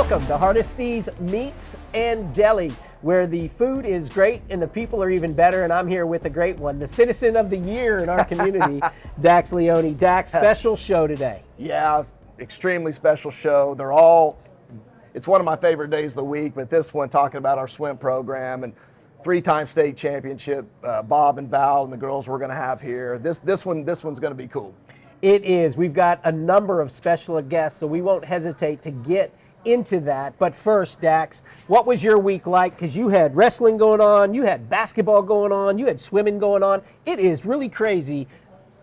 Welcome to Hardesty's Meats and Deli, where the food is great and the people are even better. And I'm here with a great one, the Citizen of the Year in our community, Dax Leone. Dax, special show today. Yeah, extremely special show. It's one of my favorite days of the week, but this one talking about our swim program and three-time state championship, Bob and Val and the girls we're going to have here. This one's going to be cool. It is. We've got a number of special guests, so we won't hesitate to get into that. But first, Dax, what was your week like? Because you had wrestling going on, you had basketball going on, you had swimming going on. It is really crazy,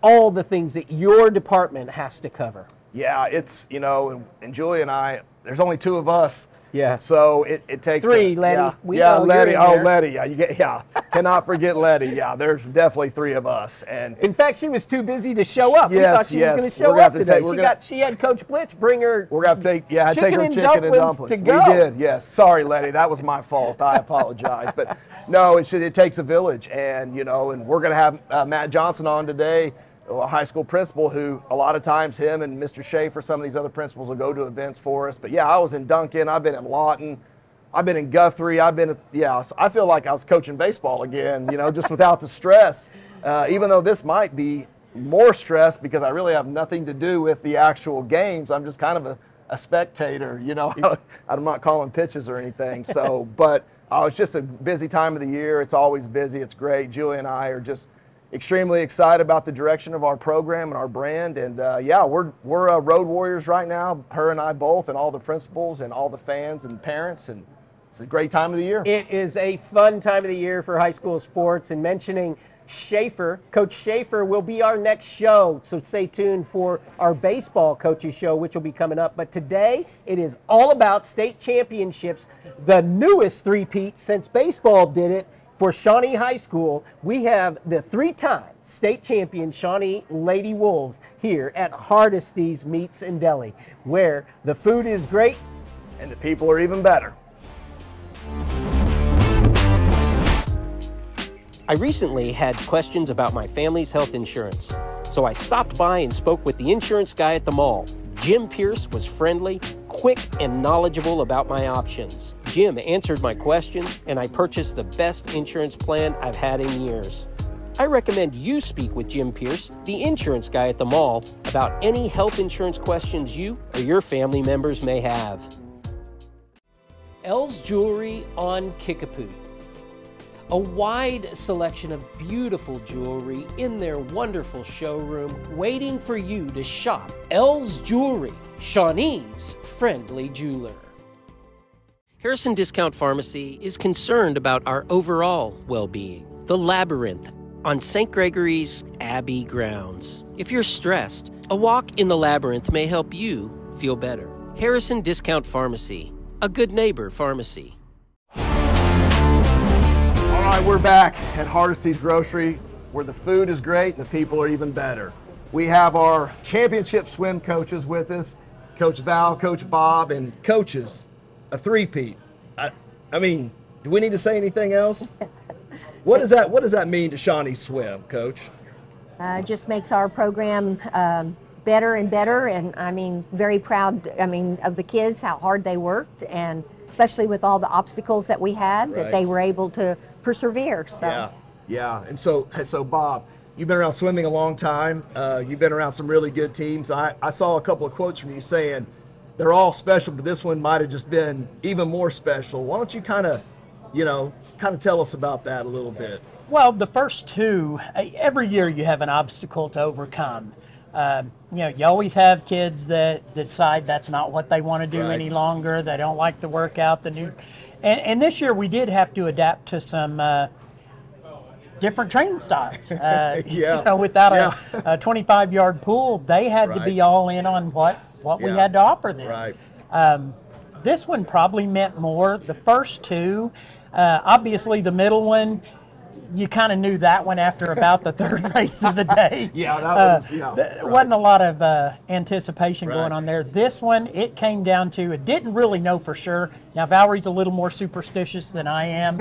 all the things that your department has to cover. Yeah, it's, and Julie and I, there's only two of us. Yeah. So it takes three, Letty. Letty. Oh, Letty. Yeah, cannot forget Letty. Yeah, there's definitely three of us. And in fact, she was too busy to show up. Yes, we thought she was going to show up today. She had Coach Blitz bring her. We're going to take her chicken and dumplings. To go. We did. Yes. Sorry, Letty. That was my fault. I apologize. But no, it takes a village, and and we're going to have Matt Johnson on today, a high school principal who a lot of times him and Mr. Schaefer, some of these other principals will go to events for us. But yeah, I was in Duncan, I've been in Lawton, I've been in Guthrie, so I feel like I was coaching baseball again, just without the stress. Even though this might be more stress because I really have nothing to do with the actual games. I'm just kind of a spectator, I'm not calling pitches or anything. So, but it's just a busy time of the year. It's always busy. It's great. Julie and I are just extremely excited about the direction of our program and our brand, and we're road warriors right now, her and I both, and all the principals and all the fans and parents, and it's a great time of the year. It is a fun time of the year for high school sports, and mentioning Schaefer, Coach Schaefer will be our next show, so stay tuned for our baseball coaches show, which will be coming up. But today it is all about state championships, the newest three-peat since baseball did it. For Shawnee High School, we have the three-time state champion Shawnee Lady Wolves here at Hardesty's Meats and Deli, where the food is great and the people are even better. I recently had questions about my family's health insurance, so I stopped by and spoke with the insurance guy at the mall. Jim Pierce was friendly, quick, and knowledgeable about my options. Jim answered my questions, and I purchased the best insurance plan I've had in years. I recommend you speak with Jim Pierce, the insurance guy at the mall, about any health insurance questions you or your family members may have. Elle's Jewelry on Kickapoo. A wide selection of beautiful jewelry in their wonderful showroom waiting for you to shop. Elle's Jewelry, Shawnee's friendly jeweler. Harrison Discount Pharmacy is concerned about our overall well-being. The Labyrinth on St. Gregory's Abbey grounds. If you're stressed, a walk in the Labyrinth may help you feel better. Harrison Discount Pharmacy, a good neighbor pharmacy. All right, we're back at Hardesty's Grocery, where the food is great and the people are even better. We have our championship swim coaches with us, Coach Val, Coach Bob, and coaches, a three-peat. I mean, do we need to say anything else? What does that mean to Shawnee Swim, Coach? Just makes our program better and better, and very proud, of the kids, how hard they worked, and especially with all the obstacles that we had, that they were able to persevere. So. Yeah. And so Bob, you've been around swimming a long time. You've been around some really good teams. I saw a couple of quotes from you saying they're all special, but this one might have just been even more special. Why don't you kind of tell us about that a little bit? Well, the first two, every year you have an obstacle to overcome. You always have kids that decide that's not what they want to do any longer. They don't like the workout, and this year we did have to adapt to some different training styles. Without a 25-yard pool, they had to be all in on what we had to offer them. This one probably meant more. The first two, obviously the middle one, you kind of knew that one after about the third race of the day. Wasn't a lot of anticipation going on there. This one, it came down to, it didn't really know for sure Now, Valerie's a little more superstitious than I am.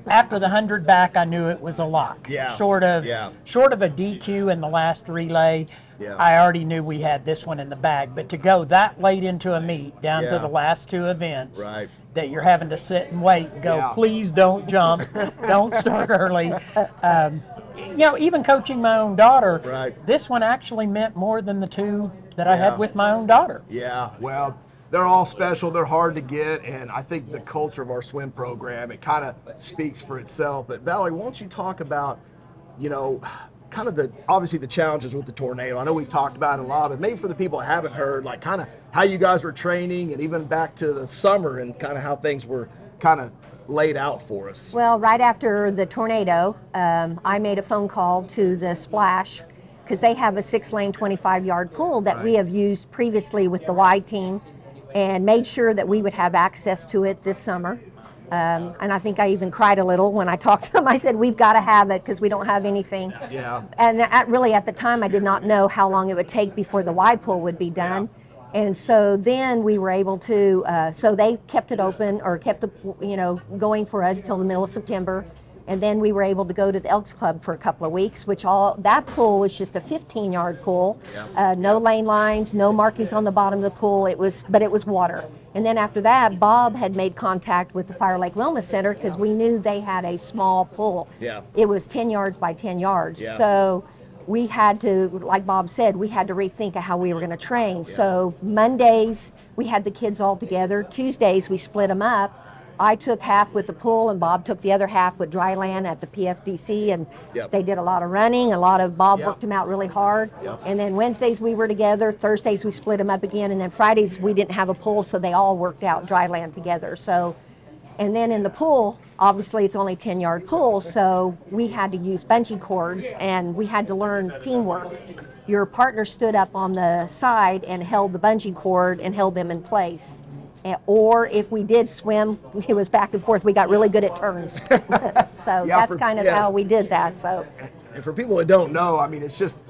After the 100 back, I knew it was a lock. Yeah. Short of a DQ in the last relay, I already knew we had this one in the bag. But to go that late into a meet, down to the last two events, that you're having to sit and wait and go, please don't jump, don't start early. You know, even coaching my own daughter, this one actually meant more than the two that I had with my own daughter. Yeah, well, they're all special. They're hard to get, and I think the culture of our swim program, it kind of speaks for itself. But Valarie, why don't you talk about, you know, kind of obviously the challenges with the tornado. I know we've talked about it a lot, but maybe for the people that haven't heard, like kind of how you guys were training and even back to the summer and kind of how things were kind of laid out for us. Well, right after the tornado, I made a phone call to the Splash because they have a 6-lane 25-yard pool that we have used previously with the Y team, and made sure that we would have access to it this summer. And I think I even cried a little when I talked to them. I said, we've got to have it because we don't have anything. Yeah. And really at the time, I did not know how long it would take before the Y pool would be done. And so then we were able to, so they kept it open, or kept the, you know, going for us till the middle of September. And then we were able to go to the Elks Club for a couple of weeks, which that pool was just a 15-yard pool. No lane lines, no markings on the bottom of the pool. But it was water. And then after that, Bob had made contact with the Fire Lake Wellness Center because we knew they had a small pool. It was 10 yards by 10 yards. So we had to, like Bob said, we had to rethink of how we were going to train. So Mondays, we had the kids all together. Tuesdays, we split them up. I took half with the pool, and Bob took the other half with dry land at the PFDC, and they did a lot of running. Bob worked them out really hard. And then Wednesdays we were together. Thursdays we split them up again, and then Fridays we didn't have a pool, so they all worked out dry land together. So, and then in the pool, obviously it's only 10-yard pool, so we had to use bungee cords, and we had to learn teamwork. Your partner stood up on the side and held the bungee cord and held them in place. Or if we did swim, it was back and forth. We got really good at turns. So that's kind of how we did that. So, and for people that don't know, I mean, it's just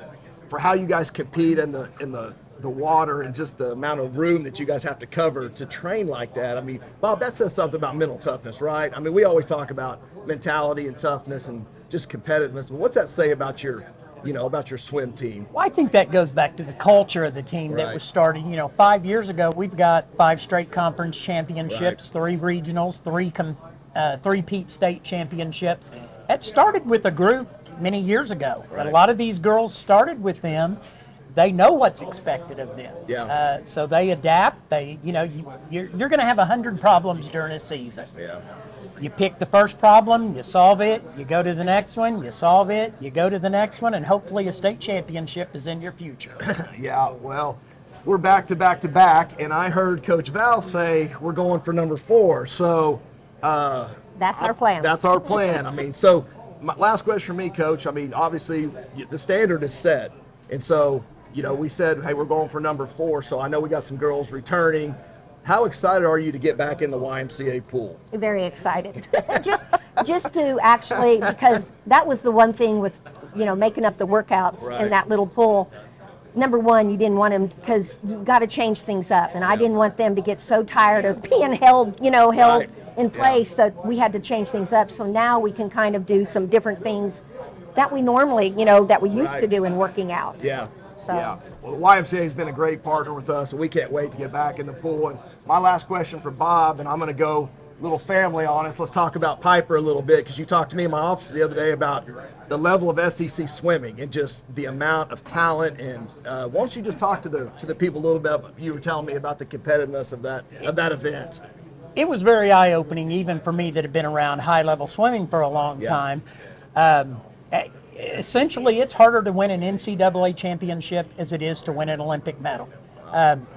for how you guys compete in the water and just the amount of room that you guys have to cover to train like that. I mean, Bob, that says something about mental toughness, right? I mean, we always talk about mentality and toughness and just competitiveness, but what's that say about your swim team? Well, I think that goes back to the culture of the team that was started. 5 years ago, we've got 5 straight conference championships, 3 regionals, 3 Pete state championships. That started with a group many years ago. But a lot of these girls started with them. They know what's expected of them. So they adapt. You're going to have 100 problems during a season. You pick the first problem, you solve it, you go to the next one, you solve it, you go to the next one, and hopefully a state championship is in your future. Well, we're back to back to back, and I heard Coach Val say we're going for number 4. So that's our plan. That's our plan. I mean, so my last question for me, Coach. I mean, obviously the standard is set, and so we said, hey, we're going for number 4. So I know we got some girls returning. How excited are you to get back in the YMCA pool? Very excited. just to actually, because that was the one thing with, making up the workouts in that little pool. Number one, you didn't want them, because you got to change things up, and I didn't want them to get so tired of being held in place that we had to change things up. So now we can kind of do some different things that we normally, that we used to do in working out. Well, the YMCA has been a great partner with us, and we can't wait to get back in the pool. And my last question for Bob, and I'm going to go little family on us. Let's talk about Piper a little bit, because you talked to me in my office the other day about the level of SEC swimming and just the amount of talent. And why don't you just talk to the people a little bit? You were telling me about the competitiveness of that event. It was very eye-opening, even for me that had been around high-level swimming for a long time. Essentially, it's harder to win an NCAA championship as it is to win an Olympic medal.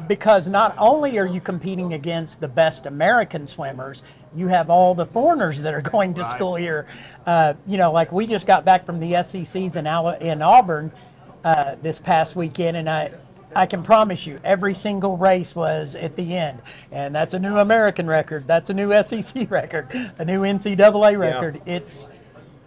Because not only are you competing against the best American swimmers, you have all the foreigners that are going to school here. Like we just got back from the SECs in Auburn this past weekend, and I can promise you every single race was at the end. And that's a new American record. That's a new SEC record, a new NCAA record.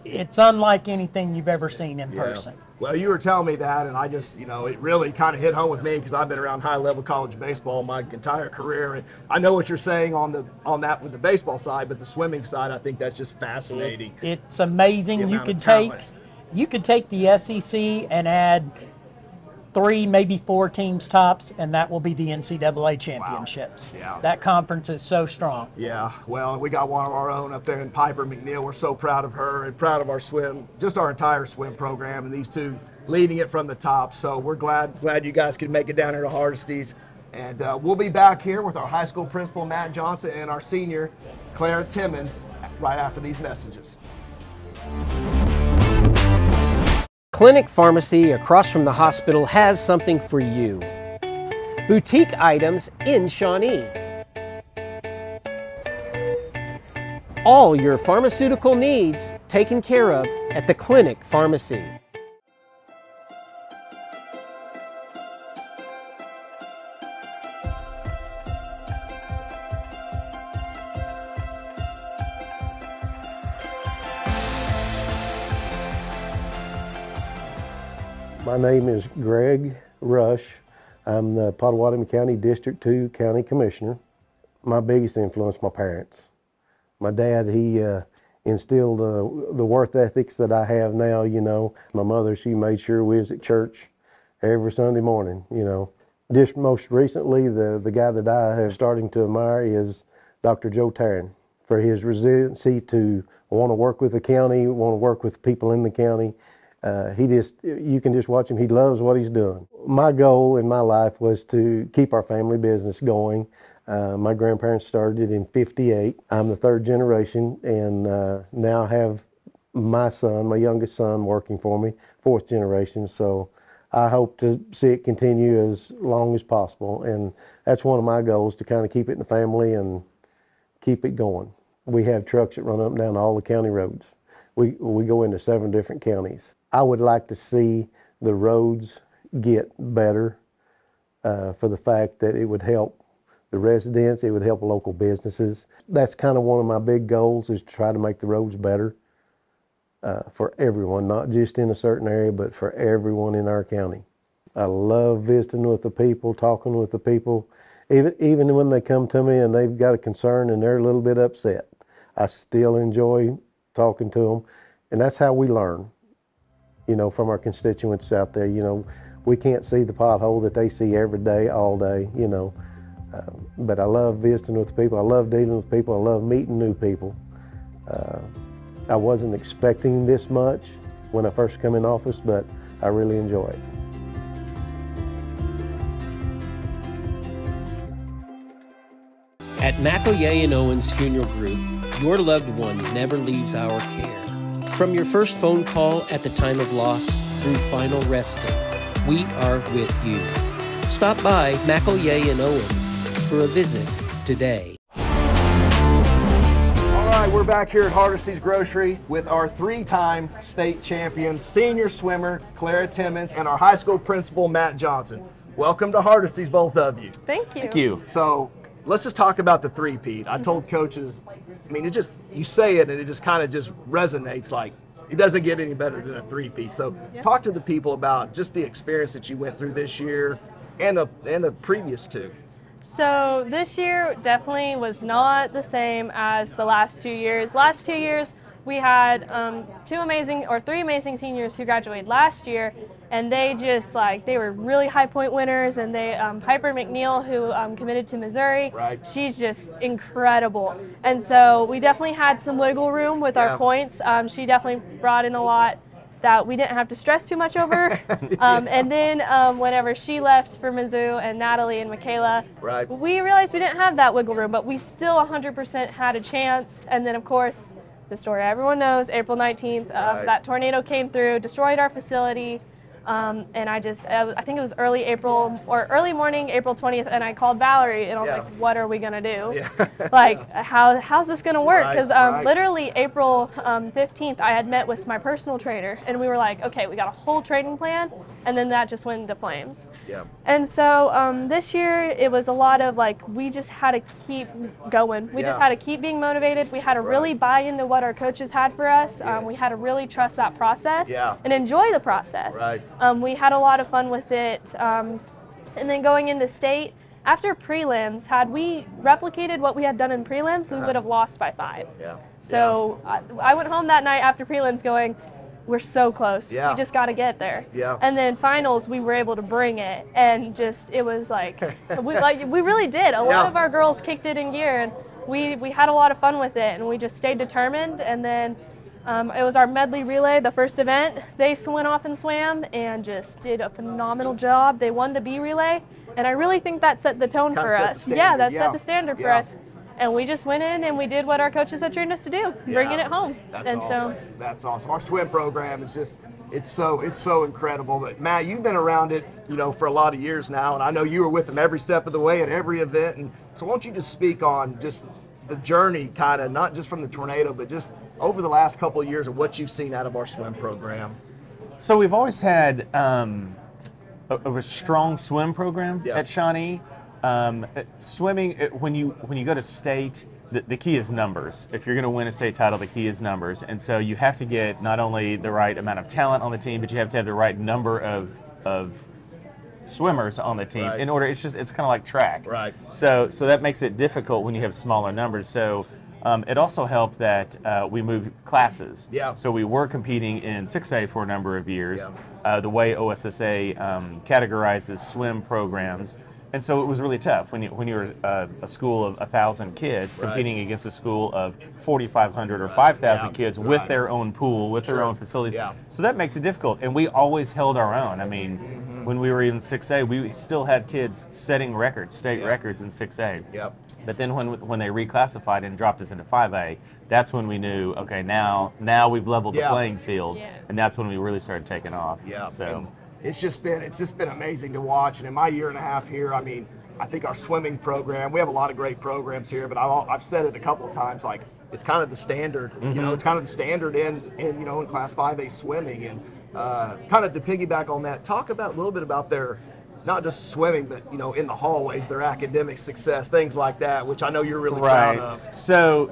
It's unlike anything you've ever seen in person. Well, you were telling me that, and I just, you know, it really kind of hit home with me because I've been around high-level college baseball my entire career, and I know what you're saying on that with the baseball side, but the swimming side, I think that's just fascinating. It's amazing. You could take the SEC and add 3, maybe 4 teams tops, and that will be the NCAA championships. Wow. Yeah. That conference is so strong. Yeah, well, we got one of our own up there in Piper McNeil. We're so proud of her and proud of our swim, just our entire swim program, and these two leading it from the top. So we're glad you guys could make it down here to Hardesty's. And we'll be back here with our high school principal, Matt Johnson, and our senior, Clara Timmons, right after these messages. Clinic Pharmacy across from the hospital has something for you. Boutique items in Shawnee. All your pharmaceutical needs taken care of at the Clinic Pharmacy. My name is Greg Rush. I'm the Pottawatomie County District 2 County Commissioner. My biggest influence, my parents. My dad, he instilled the work ethics that I have now, you know. My mother, she made sure we was at church every Sunday morning, you know. Just most recently, the guy that I have starting to admire is Dr. Joe Taryn, for his resiliency to want to work with the county, want to work with people in the county. You can just watch him. He loves what he's doing. My goal in my life was to keep our family business going. My grandparents started in '58. I'm the 3rd generation, and now have my son, my youngest son, working for me, 4th generation. So I hope to see it continue as long as possible. And that's one of my goals, to kind of keep it in the family and keep it going. We have trucks that run up and down all the county roads. We go into 7 different counties. I would like to see the roads get better for the fact that it would help the residents, it would help local businesses. That's kind of one of my big goals, is to try to make the roads better for everyone, not just in a certain area, but for everyone in our county. I love visiting with the people, talking with the people. Even when they come to me and they've got a concern and they're a little bit upset, I still enjoy talking to them. And that's how we learn, you know, from our constituents out there. You know, we can't see the pothole that they see every day, all day, you know. But I love visiting with people. I love dealing with people. I love meeting new people. I wasn't expecting this much when I first come in office, but I really enjoy it. At McElroy and Owens Funeral Group, your loved one never leaves our care. From your first phone call at the time of loss through final resting, we are with you. Stop by McElroy and Owens for a visit today. All right, we're back here at Hardesty's Grocery with our 3-time state champion senior swimmer, Clara Timmons, and our high school principal, Matt Johnson. Welcome to Hardesty's, both of you. Thank you. Thank you. So let's just talk about the 3-peat. I told coaches, I mean, you say it and it just kind of just resonates, like it doesn't get any better than a 3-peat. So talk to the people about just the experience that you went through this year and the previous 2. So this year definitely was not the same as the last 2 years. Last 2 years we had 3 amazing seniors who graduated last year, and they were really high point winners. And they Piper McNeil, who committed to Missouri, right. She's just incredible. And so we definitely had some wiggle room with our points. She definitely brought in a lot that we didn't have to stress too much over. And then whenever she left for Mizzou, and Natalie and Michaela, right. We realized we didn't have that wiggle room, but we still 100% had a chance. And then of course, the story everyone knows, April 19th, right. That tornado came through, destroyed our facility. And I think it was early April or early morning, April 20th, and I called Valarie and I was like, what are we going to do? Yeah. Like, how's this going to work? Because Right. literally April 15th, I had met with my personal trainer and we were like, okay, we got a whole training plan. And then that just went into flames. Yeah. And so this year it was a lot of like, we just had to keep going. We just had to keep being motivated. We had to really buy into what our coaches had for us. We had to really trust that process and enjoy the process. Right. We had a lot of fun with it. And then going into state, after prelims, had we replicated what we had done in prelims, we would have lost by 5. Yeah. So I went home that night after prelims going, we're so close. Yeah. We just got to get there. Yeah. And then finals, we were able to bring it, and just it was like we really did. A lot of our girls kicked it in gear, and we had a lot of fun with it, and we just stayed determined. And then it was our medley relay, the first event. They went off and swam and just did a phenomenal job. They won the B relay, and I really think that set the tone for us. Set the standard for us. And we just went in and we did what our coaches had trained us to do, bringing it home. That's awesome. That's awesome. Our swim program is just, it's so incredible. But Matt, you've been around it, for a lot of years now, and I know you were with them every step of the way at every event. And so why don't you just speak on just the journey, kind of, not just from the tornado, but just over the last couple of years of what you've seen out of our swim program. So we've always had a strong swim program at Shawnee. Swimming, when you go to state, the key is numbers. If you're going to win a state title, the key is numbers. And so you have to get not only the right amount of talent on the team, but you have to have the right number of swimmers on the team in order. It's kind of like track. Right. So that makes it difficult when you have smaller numbers. So it also helped that we moved classes. Yeah. So we were competing in 6A for a number of years. The way OSSA categorizes swim programs. And so it was really tough when you're a school of 1,000 kids competing against a school of 4,500 or 5,000 kids with their own pool, with their own facilities. Yeah. So that makes it difficult. And we always held our own. I mean, when we were even 6A, we still had kids setting records, state records in 6A. Yep. But then when they reclassified and dropped us into 5A, that's when we knew, okay, now we've leveled the playing field, and that's when we really started taking off. Yeah. So. It's just been amazing to watch. And in my year and a half here, I mean, I think our swimming program, we have a lot of great programs here, but I've said it a couple of times, like it's kind of the standard, it's kind of the standard in Class 5A swimming. And kind of to piggyback on that, talk a little bit about their, not just swimming, but in the hallways, their academic success, things like that, which I know you're really proud of. So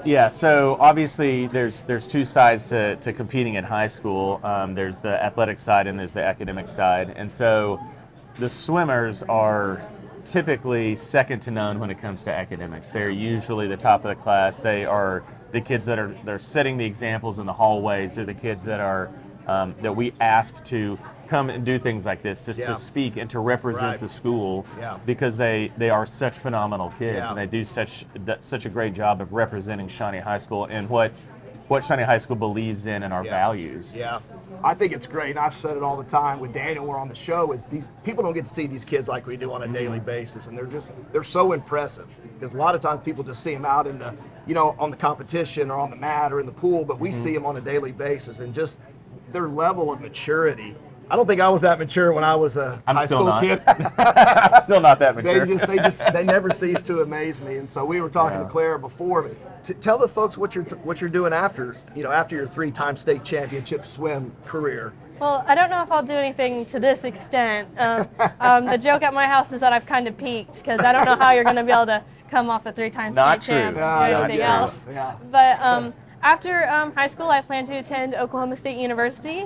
obviously there's two sides to competing in high school. There's the athletic side and there's the academic side. And so the swimmers are typically second to none when it comes to academics. They're usually the top of the class. They are the kids they're setting the examples in the hallways. They're the kids that are that we asked to come and do things like this, just to speak and to represent the school, because they are such phenomenal kids, and they do such a great job of representing Shawnee High School and what Shawnee High School believes in and our values. Yeah, I think it's great, and I've said it all the time with Daniel, we're on the show, is these people don't get to see these kids like we do on a daily basis, and they're so impressive, because a lot of times people just see them out in the, on the competition or on the mat or in the pool, but we see them on a daily basis, and just their level of maturity. I don't think I was that mature when I was a high school kid. I'm still not that mature. They never cease to amaze me. And so we were talking to Clara before. But tell the folks what you're doing after your 3-time state championship swim career. Well, I don't know if I'll do anything to this extent. The joke at my house is that I've kind of peaked, because I don't know how you're going to be able to come off a 3-time state champ and do anything else. Yeah. But after high school, I plan to attend Oklahoma State University,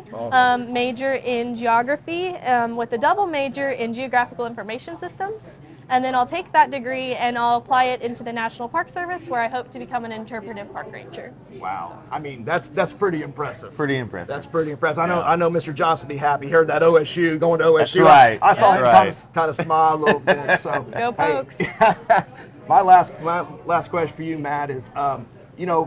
major in geography with a double major in geographical information systems. And then I'll take that degree and I'll apply it into the National Park Service, where I hope to become an interpretive park ranger. Wow. I mean, that's pretty impressive. Pretty impressive. That's pretty impressive. I know Mr. Johnson will be happy. He heard that OSU, going to OSU. That's right. I saw him kind of smile a little bit. So go Pokes. My last question for you, Matt, is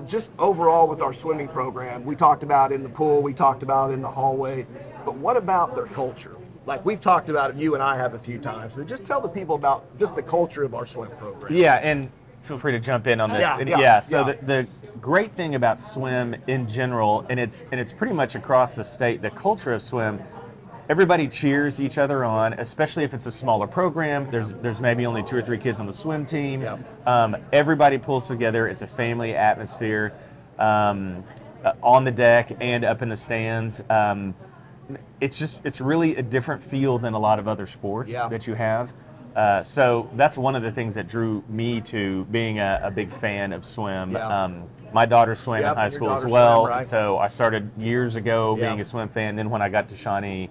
just overall with our swimming program, we talked about in the pool, we talked about in the hallway, but what about their culture? Like we've talked about it, you and I have a few times, but just tell the people about just the culture of our swim program. Yeah, and feel free to jump in on this. So the great thing about swim in general, and it's pretty much across the state, the culture of swim, everybody cheers each other on, especially if it's a smaller program. There's maybe only 2 or 3 kids on the swim team. Everybody pulls together. It's a family atmosphere on the deck and up in the stands. It's really a different feel than a lot of other sports that you have. So that's one of the things that drew me to being a big fan of swim. My daughter swam in high school as well, swam, right? So I started years ago being a swim fan. Then when I got to Shawnee,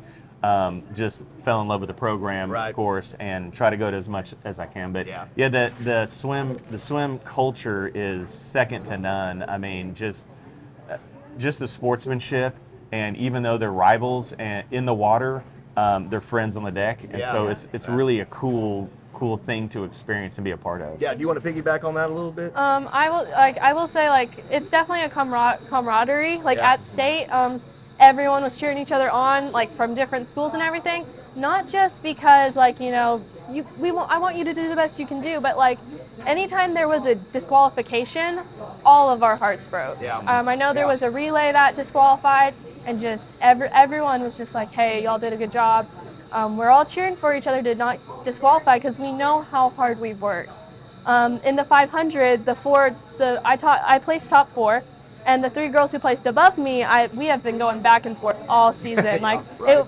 just fell in love with the program, of course, and try to go to as much as I can. But the swim culture is second to none. I mean, just the sportsmanship, and even though they're rivals and in the water, they're friends on the deck, and so it's really a cool thing to experience and be a part of. Yeah, do you want to piggyback on that a little bit? I will say, like, it's definitely a camaraderie. Like at state, everyone was cheering each other on, like from different schools and everything. Not just because, like, you know, I want you to do the best you can do, but like anytime there was a disqualification, all of our hearts broke. I know there was a relay that disqualified, and just everyone was just like, hey, y'all did a good job. We're all cheering for each other to not disqualify because we know how hard we've worked. In the 500, I placed top 4, and the 3 girls who placed above me, we have been going back and forth all season, like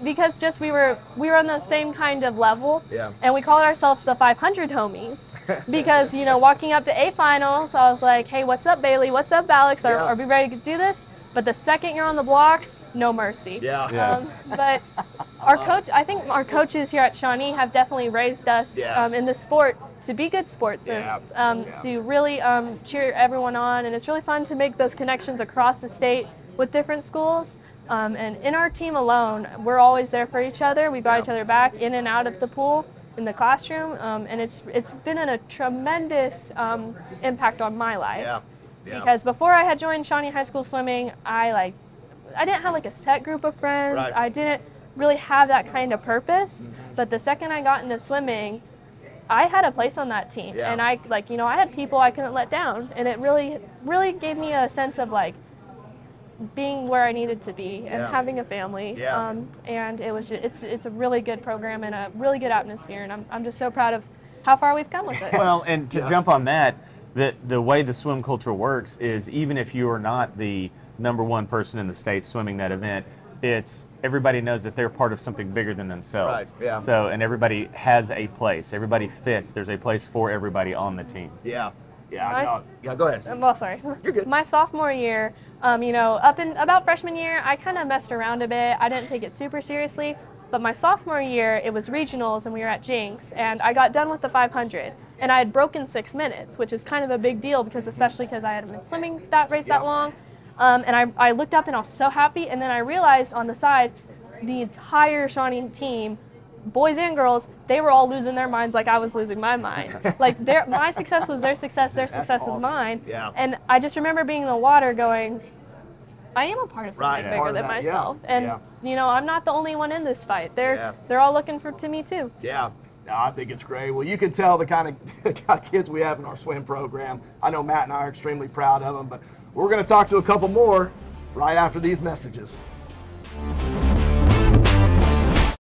because just we were on the same kind of level, and we called ourselves the 500 homies because, you know, walking up to A finals, I was like, hey, what's up, Bailey? What's up, Alex? Are we ready to do this? But the second you're on the blocks, no mercy. But I think our coaches here at Shawnee have definitely raised us in the sport to be good sportsmen, to really cheer everyone on. And it's really fun to make those connections across the state with different schools. And in our team alone, we're always there for each other. We got each other back in and out of the pool, in the classroom. And it's been a tremendous impact on my life. Because before I had joined Shawnee High School Swimming, I didn't have like a set group of friends. I didn't really have that kind of purpose. But the second I got into swimming, I had a place on that team, and I had people I couldn't let down, and it really gave me a sense of like being where I needed to be and having a family. And it was it's a really good program and a really good atmosphere, and I'm just so proud of how far we've come with it. Well, and to jump on that, the way the swim culture works is even if you are not the #1 person in the state swimming that event, it's everybody knows that they're part of something bigger than themselves. So, and everybody has a place. Everybody fits. There's a place for everybody on the team. Go ahead. Well, sorry. You're good. My sophomore year, up in about freshman year, I kind of messed around a bit. I didn't take it super seriously. But my sophomore year, it was regionals, and we were at Jinx, and I got done with the 500. And I had broken 6 minutes, which is kind of a big deal especially because I hadn't been swimming that race that long. And I looked up and I was so happy, and then I realized on the side, the entire Shawnee team, boys and girls, they were all losing their minds like I was losing my mind. Like my success was their success was mine. And I just remember being in the water going, I am a part of something bigger than myself. And you know, I'm not the only one in this fight. They're all looking to me too. No, I think it's great. Well, you can tell the kind of kids we have in our swim program. I know Matt and I are extremely proud of them, but we're going to talk to a couple more right after these messages.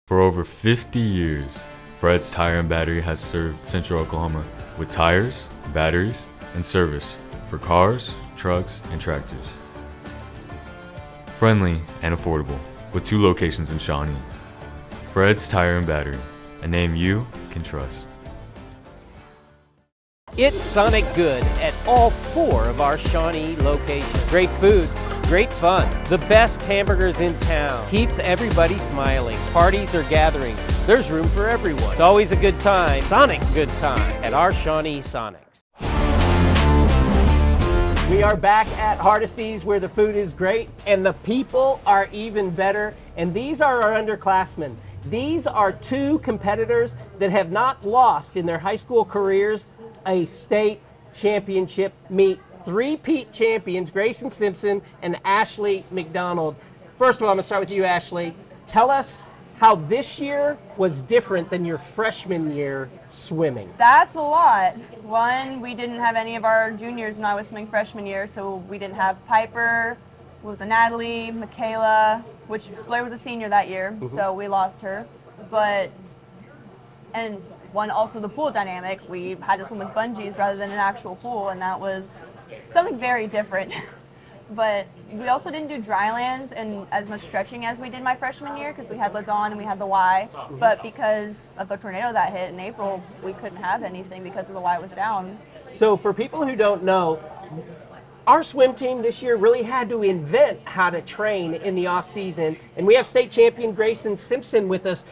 For over 50 years, Fred's Tire and Battery has served Central Oklahoma with tires, batteries, and service for cars, trucks, and tractors. Friendly and affordable, with 2 locations in Shawnee. Fred's Tire and Battery, a name you can trust. It's Sonic Good at all 4 of our Shawnee locations. Great food, great fun, the best hamburgers in town. Keeps everybody smiling. Parties or gatherings, there's room for everyone. It's always a good time, Sonic good time, at our Shawnee Sonics. We are back at Hardesty's where the food is great and the people are even better. And these are our underclassmen. These are 2 competitors that have not lost in their high school careers a state championship meet. 3-peat champions, Gracyn Simpson and Ashley McDonald. First of all, I'm gonna start with you, Ashley. Tell us how this year was different than your freshman year swimming. That's a lot. One, we didn't have any of our juniors when I was swimming freshman year, so we didn't have Piper, was a Natalie, Michaela, which Blair was a senior that year, so we lost her. And also the pool dynamic, we had to swim with bungees rather than an actual pool, and that was something very different. But we also didn't do dry land and as much stretching as we did my freshman year because we had Leone and we had the Y. But because of the tornado that hit in April, we couldn't have anything because of the Y was down. So for people who don't know, our swim team this year really had to invent how to train in the off season, and we have state champion Gracyn Simpson with us.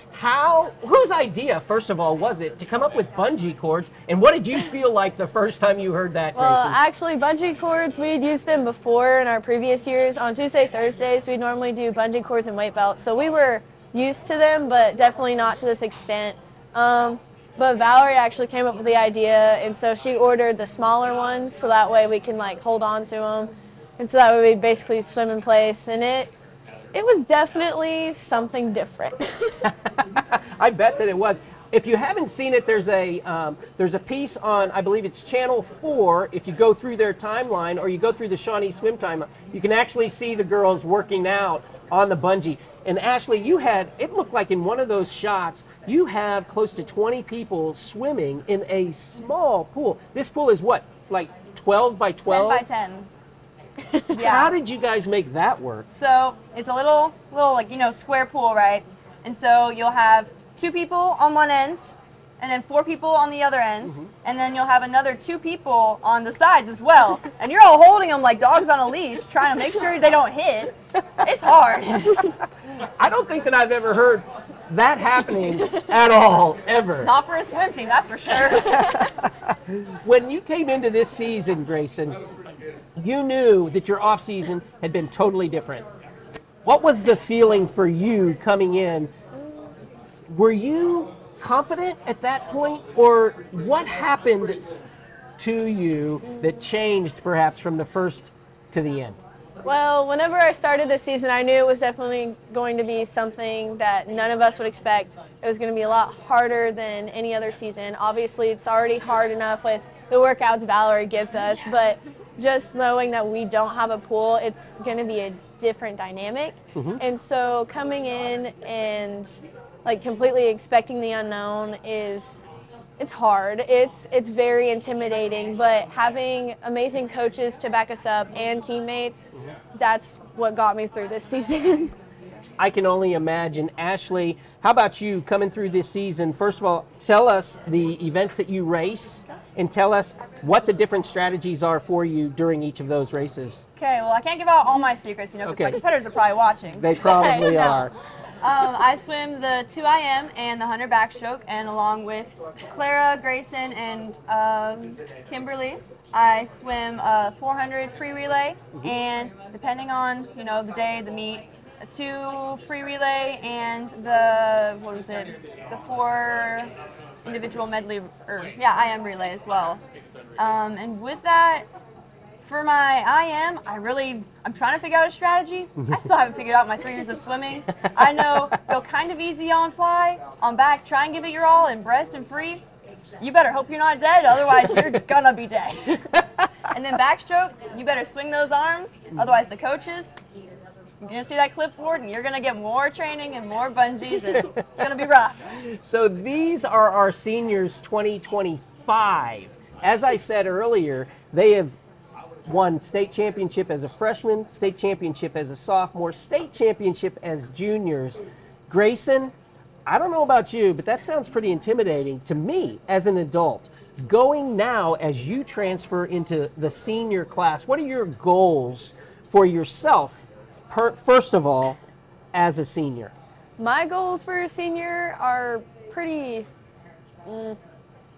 Whose idea, first of all, was it to come up with bungee cords, and what did you feel like the first time you heard that, Gracyn? Well, actually, bungee cords, we'd used them before in our previous years. On Tuesday, Thursdays, we normally do bungee cords and weight belts, so we were used to them, but definitely not to this extent. But Valarie actually came up with the idea, and so she ordered the smaller ones so that way we can like hold on to them, and so that way we basically swim in place. And it was definitely something different. I bet that it was. If you haven't seen it, there's a piece on, I believe it's Channel 4. If you go through their timeline or you go through the Shawnee swim time, you can actually see the girls working out on the bungee. And Ashley, it looked like in one of those shots, you have close to 20 people swimming in a small pool. This pool is what, like 12 by 12? 10 by 10. Yeah. How did you guys make that work? So it's a little like, square pool, right? And so you'll have 2 people on one end, and then 4 people on the other end, and then you'll have another 2 people on the sides as well. And you're all holding them like dogs on a leash, trying to make sure they don't hit. It's hard. I don't think that I've ever heard that happening at all, ever. Not for a swim team, that's for sure. When you came into this season, Gracyn, you knew that your off season had been totally different. What was the feeling for you coming in? Were you confident at that point, or what happened to you that changed perhaps from the first to the end? Well, whenever I started this season, I knew it was definitely going to be something that none of us would expect. It was going to be a lot harder than any other season. Obviously, it's already hard enough with the workouts Valarie gives us, but just knowing that we don't have a pool, it's going to be a different dynamic. And so coming in and like completely expecting the unknown it's hard. It's very intimidating, but having amazing coaches to back us up and teammates, that's what got me through this season. I can only imagine. Ashley, how about you coming through this season? First of all, tell us the events that you race and tell us what the different strategies are for you during each of those races. Okay, well, I can't give out all my secrets, because my competitors are probably watching. They probably are. I swim the 2IM and the 100 backstroke, and along with Clara, Gracyn, and Kimberly, I swim a 400 free relay, and depending on the day, the meet, a 2 free relay, and the 4 individual medley, IM relay as well. And with that, for my IM, I'm trying to figure out a strategy. I still haven't figured out my 3 years of swimming. I know go kind of easy on fly, on back, try and give it your all, and breast and free. You better hope you're not dead, otherwise you're gonna be dead. And then backstroke, you better swing those arms, otherwise the coaches, you're gonna see that clipboard and you're gonna get more training and more bungees, and it's gonna be rough. So these are our seniors 2025. As I said earlier, they have won state championship as a freshman, state championship as a sophomore, state championship as juniors. Gracyn, I don't know about you, but that sounds pretty intimidating to me as an adult. Going now as you transfer into the senior class, what are your goals for yourself, first of all, as a senior? My goals for a senior are pretty,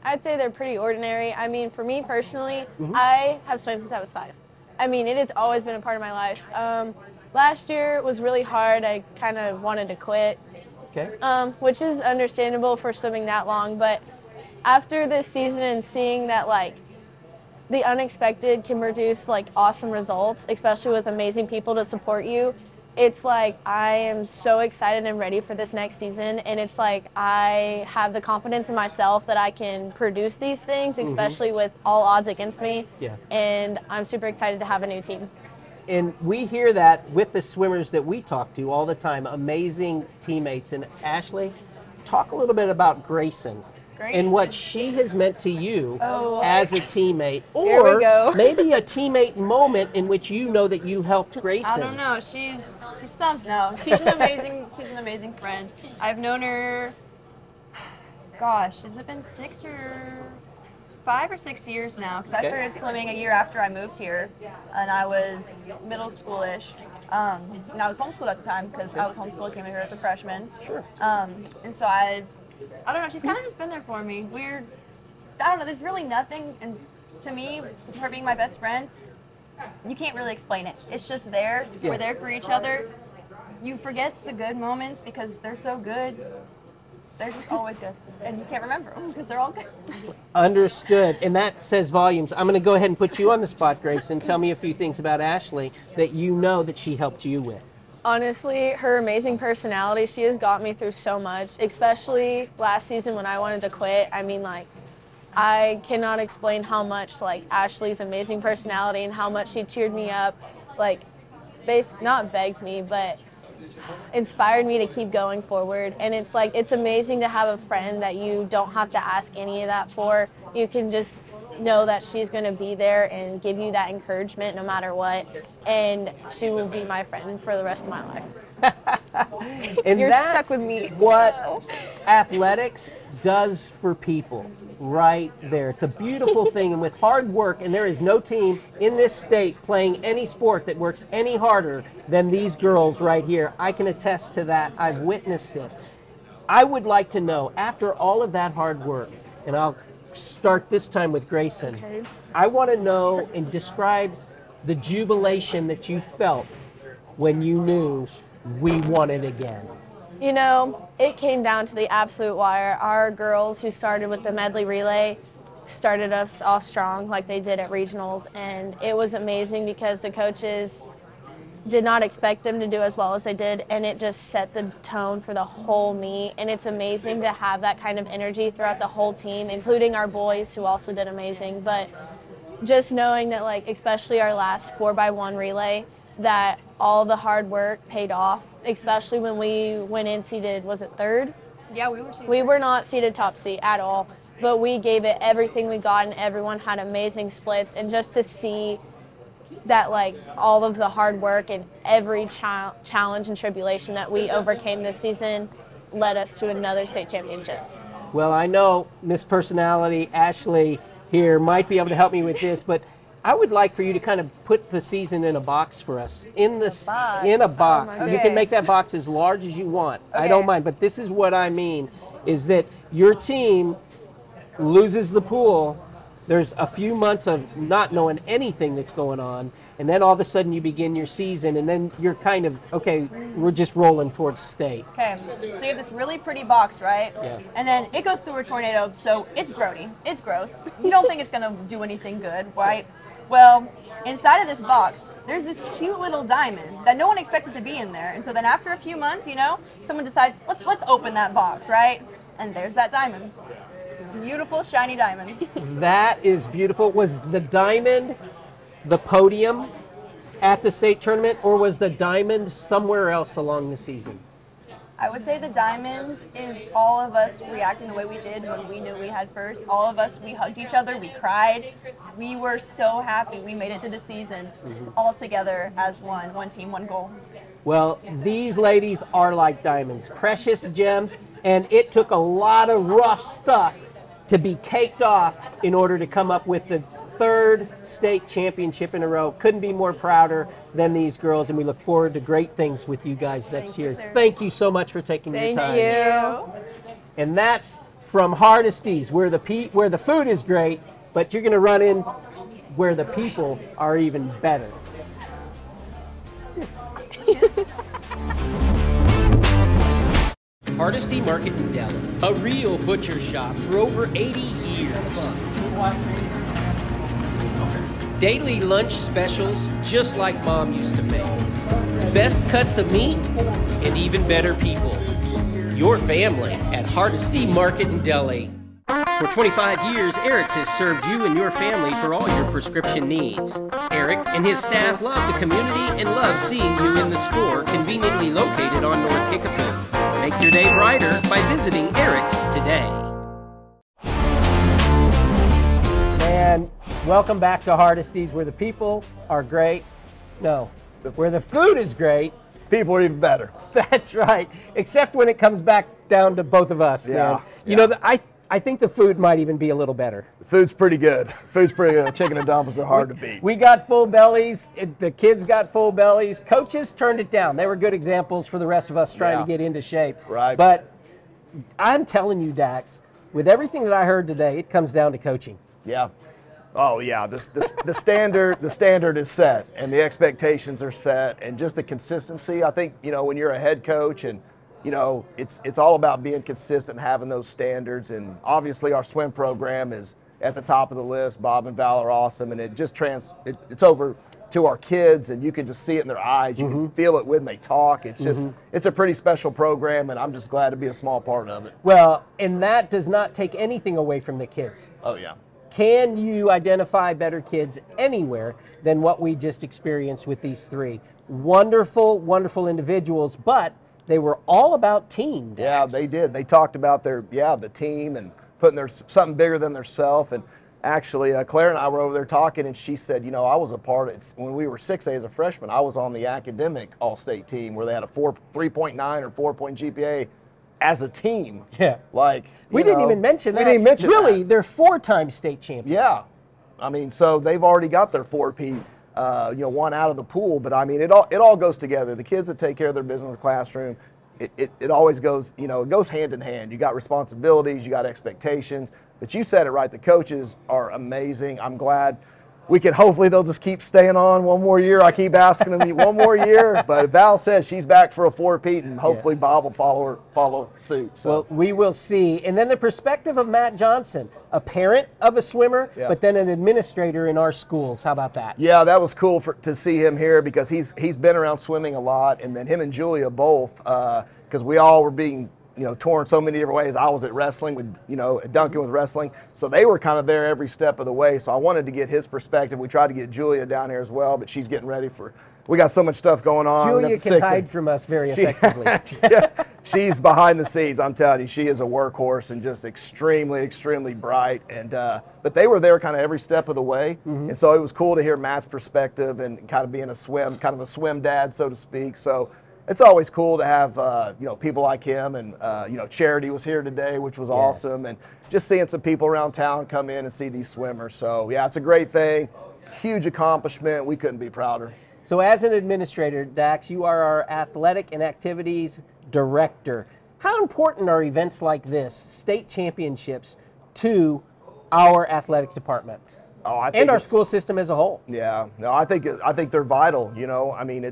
I'd say they're pretty ordinary. I mean, for me personally, I have swam since I was 5. I mean, it has always been a part of my life. Last year was really hard. I kind of wanted to quit, which is understandable for swimming that long. But after this season and seeing that, like, the unexpected can produce, like, awesome results, especially with amazing people to support you, it's like I am so excited and ready for this next season, and it's like I have the confidence in myself that I can produce these things, especially with all odds against me, and I'm super excited to have a new team. And we hear that with the swimmers that we talk to all the time, amazing teammates. And Ashley, talk a little bit about Gracyn. And what she has meant to you as a teammate, or maybe a teammate moment in which you know that you helped Gracyn. I don't know. She's something. No, she's an amazing friend. I've known her. Gosh, has it been 5 or 6 years now? Because I started swimming a year after I moved here, and I was middle schoolish. And I was homeschooled at the time because I was homeschooled, came here as a freshman. Sure. And so I don't know, she's kind of just been there for me. I don't know, there's really nothing, and to me, her being my best friend, you can't really explain it. It's just there. Yeah. We're there for each other. You forget the good moments because they're so good. They're just always good, and you can't remember them because they're all good. Understood, and that says volumes. I'm going to go ahead and put you on the spot, Gracyn. Tell me a few things about Ashley that you know that she helped you with. Honestly, her amazing personality, she has got me through so much, especially last season when I wanted to quit. I mean, like, I cannot explain how much, like, Ashley's amazing personality and how much she cheered me up, like, not begged me, but inspired me to keep going forward. And it's like, it's amazing to have a friend that you don't have to ask any of that for. You can just know that she's going to be there and give you that encouragement no matter what, and she will be my friend for the rest of my life. And You're that's stuck with me. What athletics does for people right there. It's a beautiful thing, and with hard work, and there is no team in this state playing any sport that works any harder than these girls right here. I can attest to that. I've witnessed it. I would like to know, after all of that hard work, and I'll start this time with Gracyn. Okay. I want to know and describe the jubilation that you felt when you knew we won it again. You know, it came down to the absolute wire. Our girls who started with the medley relay started us off strong like they did at regionals, and it was amazing because the coaches did not expect them to do as well as they did, and it just set the tone for the whole meet. And it's amazing to have that kind of energy throughout the whole team, including our boys who also did amazing. But just knowing that, like, especially our last 4x1 relay, that all the hard work paid off, especially when we went in seated, was it third? Yeah, we were seated. We were not seated top seat at all, but we gave it everything we got, and everyone had amazing splits. And just to see that, like, all of the hard work and every challenge and tribulation that we overcame this season led us to another state championship. Well, I know Miss Personality Ashley here might be able to help me with this, but I would like for you to kind of put the season in a box for us. In a box. Oh, you can make that box as large as you want. Okay. I don't mind, but this is what I mean, is that your team loses the pool. There's a few months of not knowing anything that's going on, and then all of a sudden you begin your season, and then you're kind of, okay, we're just rolling towards state. Okay, so you have this really pretty box, right? Yeah. And then it goes through a tornado, so it's grody, it's gross. You don't think it's gonna do anything good, right? Well, inside of this box, there's this cute little diamond that no one expected to be in there. And so then after a few months, you know, someone decides, let's open that box, right? And there's that diamond. Beautiful, shiny diamond. That is beautiful. Was the diamond the podium at the state tournament, or was the diamond somewhere else along the season? I would say the diamond is all of us reacting the way we did when we knew we had first. All of us, we hugged each other, we cried. We were so happy we made it to the season all together as one team, one goal. Well, these ladies are like diamonds, precious gems, and it took a lot of rough stuff to be caked off in order to come up with the third state championship in a row. Couldn't be more prouder than these girls, and we look forward to great things with you guys next year. Thank you so much for taking your time. Thank you. And that's from Hardesty's, where the food is great, but you're going to run in where the people are even better. Hardesty Market in Deli, a real butcher shop for over 80 years. Daily lunch specials just like Mom used to make. Best cuts of meat and even better people. Your family at Hardesty Market in Deli. For 25 years, Eric's has served you and your family for all your prescription needs. Eric and his staff love the community and love seeing you in the store conveniently located on North Kickapoo. Make your day brighter by visiting Eric's today. And welcome back to Hardesty's, where the people are great. No, where the food is great. People are even better. That's right. Except when it comes back down to both of us, man. You know, I think the food might even be a little better. The food's pretty good. Food's pretty good. Chicken and dumplings are hard to beat. We got full bellies. The kids got full bellies. Coaches turned it down. They were good examples for the rest of us trying to get into shape. Right. But I'm telling you, Dax, with everything that I heard today, it comes down to coaching. Yeah. Oh yeah, the standard is set, and the expectations are set, and just the consistency. I think, you know, when you're a head coach, and you know, it's all about being consistent, and having those standards. And obviously our swim program is at the top of the list. Bob and Val are awesome, and it just it's over to our kids, and you can just see it in their eyes. You can feel it when they talk. It's just it's a pretty special program, and I'm just glad to be a small part of it. Well, and that does not take anything away from the kids. Oh yeah. Can you identify better kids anywhere than what we just experienced with these three? Wonderful, wonderful individuals, but they were all about team. Dax. Yeah, they did. They talked about the team and putting something bigger than themselves. And actually, Clara and I were over there talking, and she said, you know, I was a part of it. When we were 6A as a freshman, I was on the academic all-state team where they had a 3.9 or 4-point GPA as a team. Yeah. Like, we didn't even mention that. We didn't mention really, that. They're 4-time state champions. Yeah. I mean, so they've already got their 4P, you know, one out of the pool. But I mean, it all goes together. The kids that take care of their business in the classroom, it always goes, you know, it goes hand in hand. You got responsibilities, you got expectations. But you said it right. The coaches are amazing. I'm glad hopefully they'll just keep staying on one more year. I keep asking them one more year, but Val says she's back for a 4-peat, and hopefully Bob will follow suit. So. Well, we will see. And then the perspective of Matt Johnson, a parent of a swimmer, but then an administrator in our schools. How about that? Yeah, that was cool to see him here, because he's been around swimming a lot, and then him and Julia both, because we all were being, you know, torn so many different ways. I was at wrestling with, you know, at Duncan with wrestling. So they were kind of there every step of the way. So I wanted to get his perspective. We tried to get Julia down here as well, but she's getting ready we got so much stuff going on. Julia can hide from us very effectively. She's behind the scenes, I'm telling you. She is a workhorse and just extremely, extremely bright. And but they were there kind of every step of the way. And so it was cool to hear Matt's perspective and kind of being a swim dad, so to speak. So it's always cool to have, you know, people like him, and, you know, Charity was here today, which was awesome, and just seeing some people around town come in and see these swimmers. So, yeah, it's a great thing, huge accomplishment. We couldn't be prouder. So as an administrator, Dax, you are our athletic and activities director. How important are events like this, state championships, to our athletics department? Oh, I think and our school system as a whole? Yeah, no, I think they're vital. You know, I mean,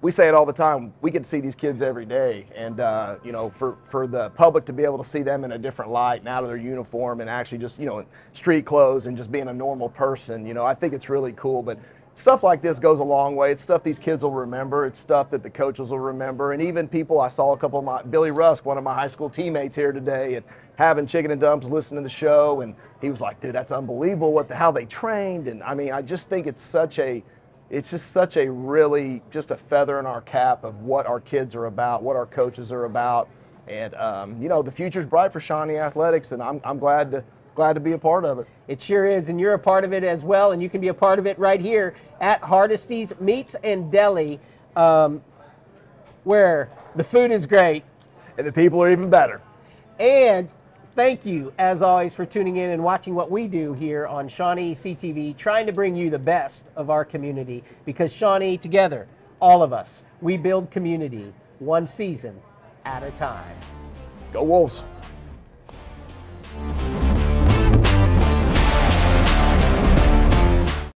we say it all the time. We get to see these kids every day, and you know, for the public to be able to see them in a different light and out of their uniform, and actually just, you know, in street clothes and just being a normal person, you know, I think it's really cool. But stuff like this goes a long way. It's stuff these kids will remember. It's stuff that the coaches will remember, and even people. I saw a couple of Billy Rusk, one of my high school teammates, here today, and having chicken and dumps, listening to the show, and he was like, "Dude, that's unbelievable how they trained." And I mean, I just think it's just such a really just a feather in our cap of what our kids are about, what our coaches are about. And, you know, the future's bright for Shawnee Athletics, and I'm glad to be a part of it. It sure is, and you're a part of it as well, and you can be a part of it right here at Hardesty's Meats and Deli, where the food is great. And the people are even better. And thank you, as always, for tuning in and watching what we do here on Shawnee CTV, trying to bring you the best of our community, because Shawnee, together, all of us, we build community one season at a time. Go Wolves.